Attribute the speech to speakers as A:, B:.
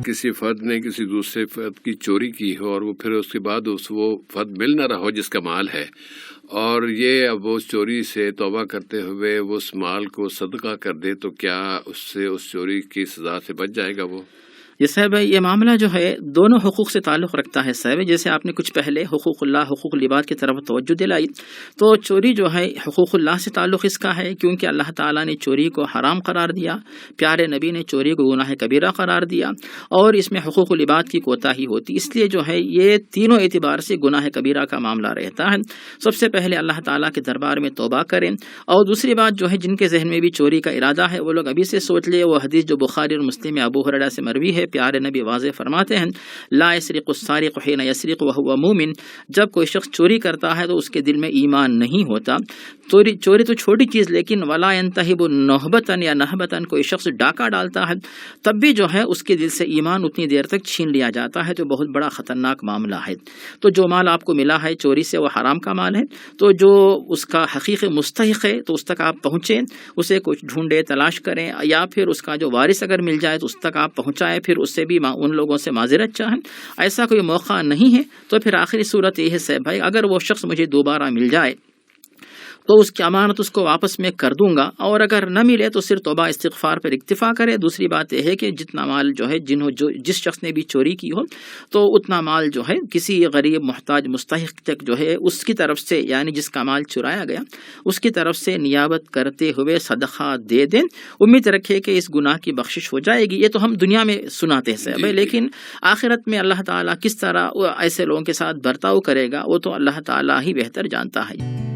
A: کسی فرد نے کسی دوسرے فرد کی چوری کی ہو اور وہ پھر اس کے بعد وہ فرد مل نہ رہا ہو جس کا مال ہے، اور یہ اب وہ چوری سے توبہ کرتے ہوئے وہ اس مال کو صدقہ کر دے، تو کیا اس سے اس چوری کی سزا سے بچ جائے گا وہ؟
B: یہ صاحب یہ معاملہ جو ہے دونوں حقوق سے تعلق رکھتا ہے صاحب. جیسے آپ نے کچھ پہلے حقوق اللہ حقوق العباد کی طرف توجہ دلائی، تو چوری جو ہے حقوق اللہ سے تعلق اس کا ہے، کیونکہ اللہ تعالیٰ نے چوری کو حرام قرار دیا، پیارے نبی نے چوری کو گناہ کبیرہ قرار دیا، اور اس میں حقوق العباد کی کوتاہی ہوتی، اس لیے جو ہے یہ تینوں اعتبار سے گناہ کبیرہ کا معاملہ رہتا ہے. سب سے پہلے اللہ تعالیٰ کے دربار میں توبہ کریں، اور دوسری بات جو ہے جن کے ذہن میں بھی چوری کا ارادہ ہے وہ لوگ ابھی سے سوچ لے. وہ حدیث جو بخاری اور مسلم میں ابو ہریرہ سے مروی ہے، پیارے نبی واضح فرماتے ہیں لا یسرق السارق حين یسرق وهو مؤمن، جب کوئی شخص چوری کرتا ہے تو اس کے دل میں ایمان نہیں ہوتا. چوری تو چھوٹی چیز، لیکن ولا ينتهب نهبة یا نهبة، کوئی شخص ڈاکہ ڈالتا ہے تب بھی جو ہے اس کے دل سے ایمان اتنی دیر تک چھین لیا جاتا ہے، تو بہت بڑا خطرناک معاملہ ہے. تو جو مال آپ کو ملا ہے چوری سے وہ حرام کا مال ہے، تو جو اس کا حقیقی مستحق ہے تو اس تک آپ پہنچیں، اسے کچھ ڈھونڈے تلاش کریں، یا پھر اس کا جو وارث اگر مل جائے تو اس تک آپ پہنچائیں، پھر اس سے بھی ان لوگوں سے معذرت چاہیں. ایسا کوئی موقع نہیں ہے تو پھر آخری صورت یہ ہے صاحب بھائی، اگر وہ شخص مجھے دوبارہ مل جائے تو اس کی امانت اس کو واپس میں کر دوں گا، اور اگر نہ ملے تو صرف توبہ استغفار پر اکتفا کرے. دوسری بات یہ ہے کہ جتنا مال جو ہے جس شخص نے بھی چوری کی ہو تو اتنا مال جو ہے کسی غریب محتاج مستحق تک جو ہے اس کی طرف سے، یعنی جس کا مال چرایا گیا اس کی طرف سے نیابت کرتے ہوئے صدقہ دے دیں. امید رکھے کہ اس گناہ کی بخشش ہو جائے گی. یہ تو ہم دنیا میں سناتے ہیں صاحب، لیکن آخرت میں اللہ تعالیٰ کس طرح ایسے لوگوں کے ساتھ برتاؤ کرے گا وہ تو اللہ تعالیٰ ہی بہتر جانتا ہے.